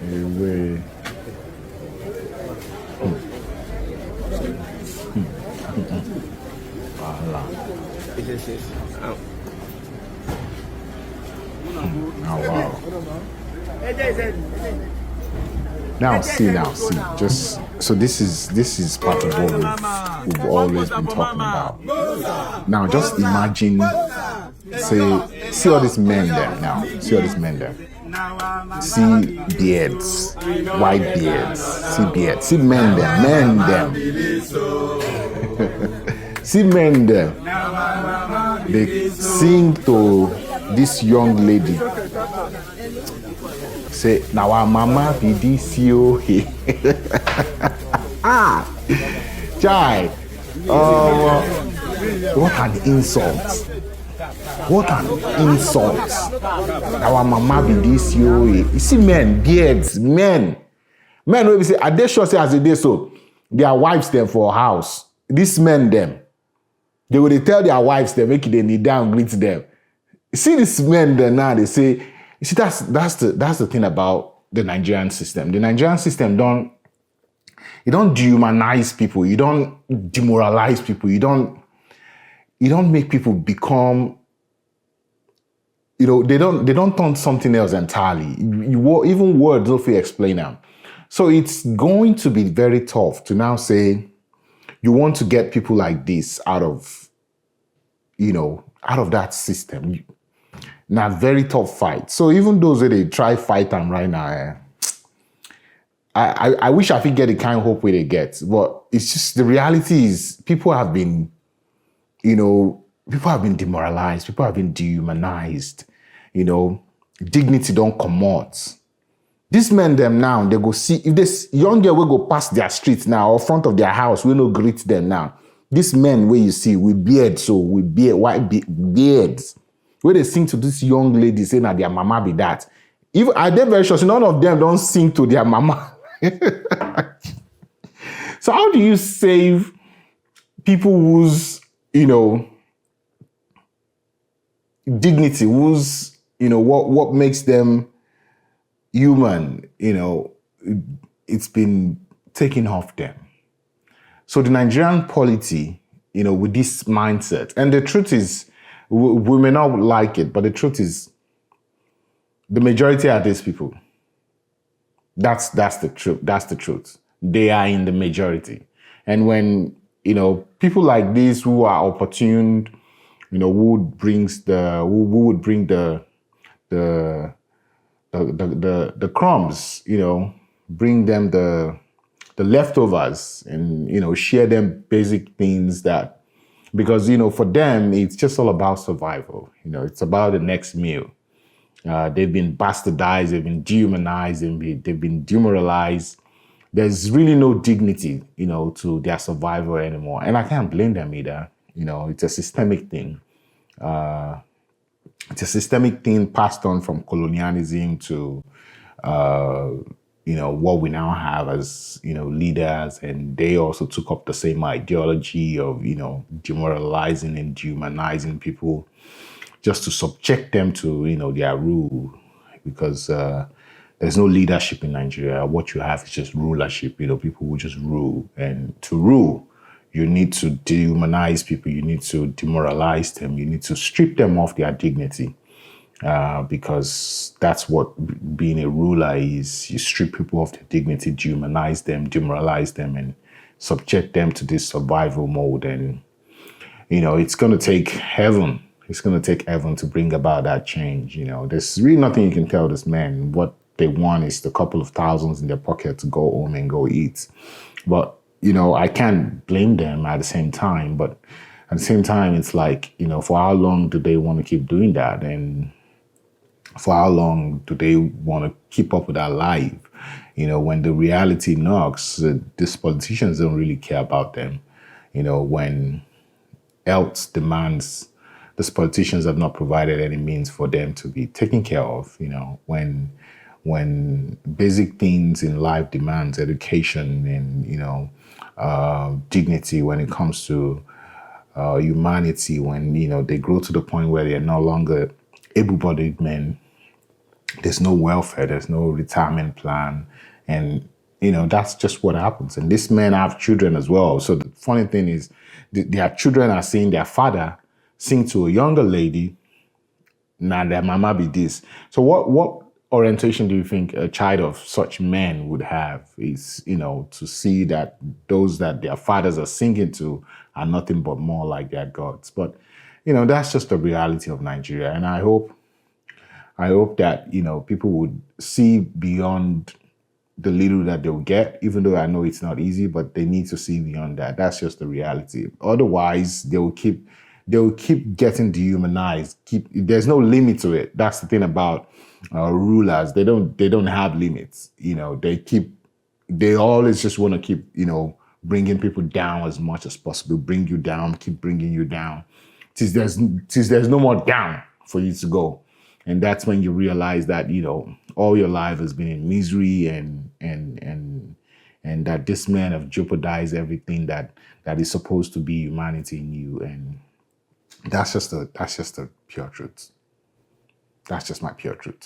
Anyway. Oh wow. Now see. Just so this is part of what we've always been talking about. Now just imagine, see all these men there now. See all these men there. See beards, white beards. See beards. See men there. See men there. They sing to this young lady. Say, now our mama be this yo. Chai. What an insult. What an insult. Our mama be this yo. You see men, beards, men will be say, are they sure say as they do so? Their wives them for a house. These men them. They will tell their wives they make it, they need down greet them. You see these men there now, they say, you see, that's the thing about the Nigerian system. The Nigerian system don't dehumanize people. You don't demoralize people. You don't make people become, they don't turn something else entirely. Even words don't feel explain them. So it's going to be very tough to now say you want to get people like this out of that system. Now, very tough fight. So even those that they try fight them right now, I wish I could get the kind of hope where they get. But it's just, the reality is people have been demoralized. People have been dehumanized. Dignity don't come out. These men them now, they go see, if this young girl will go past their streets now or front of their house, we no greet them now. These men where you see with beards, white beards, where they sing to this young lady saying that their mama be that. Even are they very sure none of them don't sing to their mama? So how do you save people whose, dignity, whose, what makes them human, it's been taken off them. So the Nigerian polity, with this mindset, and the truth is, we may not like it, but the truth is, the majority are these people. That's the truth. That's the truth. They are in the majority. And when, people like this who are opportune, who would bring the crumbs, bring them the leftovers and, share them basic things that, because, for them, it's just all about survival. It's about the next meal. They've been bastardized, they've been dehumanized, they've been demoralized. There's really no dignity, to their survival anymore. And I can't blame them either. It's a systemic thing. It's a systemic thing passed on from colonialism to, what we now have as, leaders. And they also took up the same ideology of, demoralizing and dehumanizing people just to subject them to, their rule. Because there's no leadership in Nigeria. What you have is just rulership. People will just rule. And to rule, you need to dehumanize people. You need to demoralize them. You need to strip them of their dignity. Because that's what being a ruler is. You strip people of their dignity, dehumanize them, demoralize them, and subject them to this survival mode. And, it's going to take heaven. It's going to take heaven to bring about that change. There's really nothing you can tell this man. What they want is the couple of thousands in their pocket to go home and go eat. But, I can't blame them at the same time. But at the same time, it's like, for how long do they want to keep doing that? And for how long do they want to keep up with that life? When the reality knocks, these politicians don't really care about them. When health demands, these politicians have not provided any means for them to be taken care of. When basic things in life demands education and, dignity, when it comes to humanity, when, they grow to the point where they're no longer able-bodied men. There's no welfare, there's no retirement plan. And, that's just what happens. And these men have children as well. So the funny thing is, their children are seeing their father sing to a younger lady. Now their mama be this. So what orientation do you think a child of such men would have? Is, to see that those that their fathers are singing to are nothing but more like their gods. But, that's just the reality of Nigeria. And I hope that, people would see beyond the little that they'll get, even though I know it's not easy, but they need to see beyond that. That's just the reality. Otherwise, they'll keep getting dehumanized. There's no limit to it. That's the thing about rulers. They don't have limits. They always just want to keep, bringing people down as much as possible, bring you down, keep bringing you down, till there's no more down for you to go. And that's when you realize that, all your life has been in misery and that this man have jeopardized everything that is supposed to be humanity in you. And that's just the pure truth. That's just my pure truth.